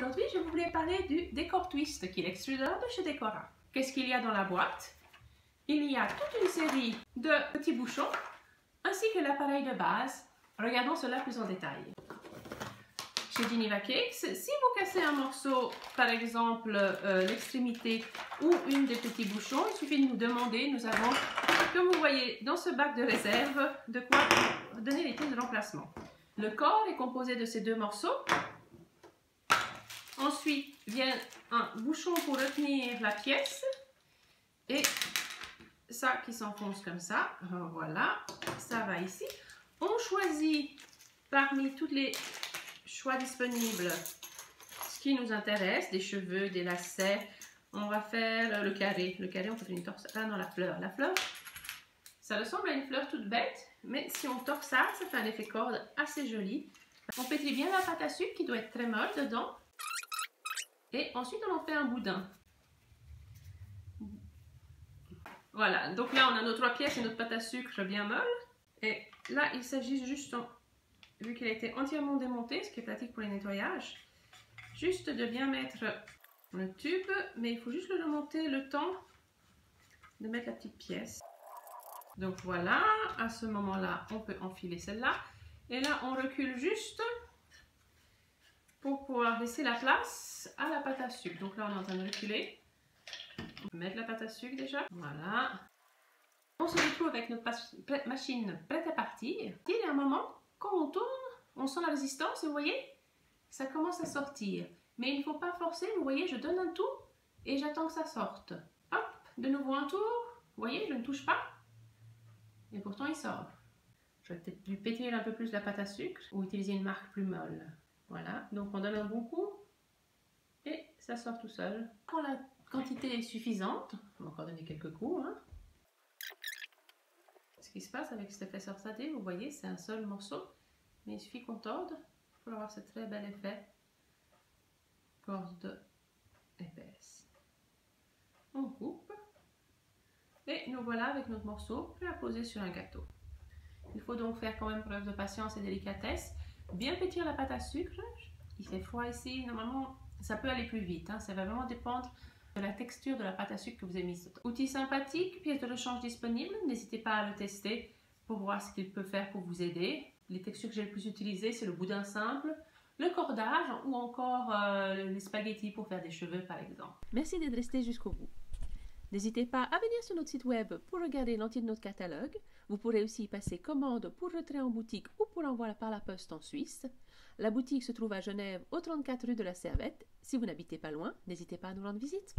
Aujourd'hui, je voulais parler du décor twist qui est l'extrudeur de chez Decora. Qu'est-ce qu'il y a dans la boîte? Il y a toute une série de petits bouchons ainsi que l'appareil de base. Regardons cela plus en détail. Chez Geneva Cakes, si vous cassez un morceau, par exemple l'extrémité ou une des petits bouchons, il suffit de nous demander. Nous avons, comme vous voyez dans ce bac de réserve, de quoi donner les pièces de remplacement. Le corps est composé de ces deux morceaux. Ensuite vient un bouchon pour retenir la pièce et ça qui s'enfonce comme ça. Voilà, ça va ici. On choisit parmi tous les choix disponibles ce qui nous intéresse, des cheveux, des lacets. On va faire le carré. Le carré, on peut faire une torse là dans la fleur. La fleur, ça ressemble à une fleur toute bête, mais si on torse ça, ça fait un effet corde assez joli. On pétrit bien la pâte à sucre qui doit être très molle dedans. Et ensuite, on en fait un boudin. Voilà, donc là, on a nos 3 pièces et notre pâte à sucre bien molle. Et là, il s'agit juste, vu qu'elle a été entièrement démontée, ce qui est pratique pour les nettoyages, juste de bien mettre le tube, mais il faut juste le remonter le temps de mettre la petite pièce. Donc voilà, à ce moment-là, on peut enfiler celle-là. Et là, on recule juste pour pouvoir laisser la place à la pâte à sucre. Donc là, on est en train de reculer. On peut mettre la pâte à sucre déjà. Voilà. On se retrouve avec notre machine prête à partir. Il y a un moment, quand on tourne, on sent la résistance et vous voyez, ça commence à sortir. Mais il ne faut pas forcer, vous voyez, je donne un tour et j'attends que ça sorte. Hop, de nouveau un tour. Vous voyez, je ne touche pas. Et pourtant, il sort. J'aurais peut-être dû pétrir un peu plus la pâte à sucre ou utiliser une marque plus molle. Voilà, donc on donne un bon coup et ça sort tout seul. Quand la quantité est suffisante, on va encore donner quelques coups. Hein. Ce qui se passe avec cet effet sorsadé, vous voyez, c'est un seul morceau, mais il suffit qu'on torde pour avoir ce très bel effet corde épaisse. On coupe et nous voilà avec notre morceau prêt à poser sur un gâteau. Il faut donc faire quand même preuve de patience et délicatesse. Bien pétrir la pâte à sucre. Il fait froid ici. Normalement, ça peut aller plus vite. Hein. Ça va vraiment dépendre de la texture de la pâte à sucre que vous avez mise. Outil sympathique, pièce de rechange disponible. N'hésitez pas à le tester pour voir ce qu'il peut faire pour vous aider. Les textures que j'ai le plus utilisées, c'est le boudin simple, le cordage ou encore les spaghettis pour faire des cheveux par exemple. Merci d'être resté jusqu'au bout. N'hésitez pas à venir sur notre site web pour regarder l'entier de notre catalogue. Vous pourrez aussi y passer commande pour retrait en boutique ou pour l'envoi par la poste en Suisse. La boutique se trouve à Genève, au 34 rue de la Servette. Si vous n'habitez pas loin, n'hésitez pas à nous rendre visite.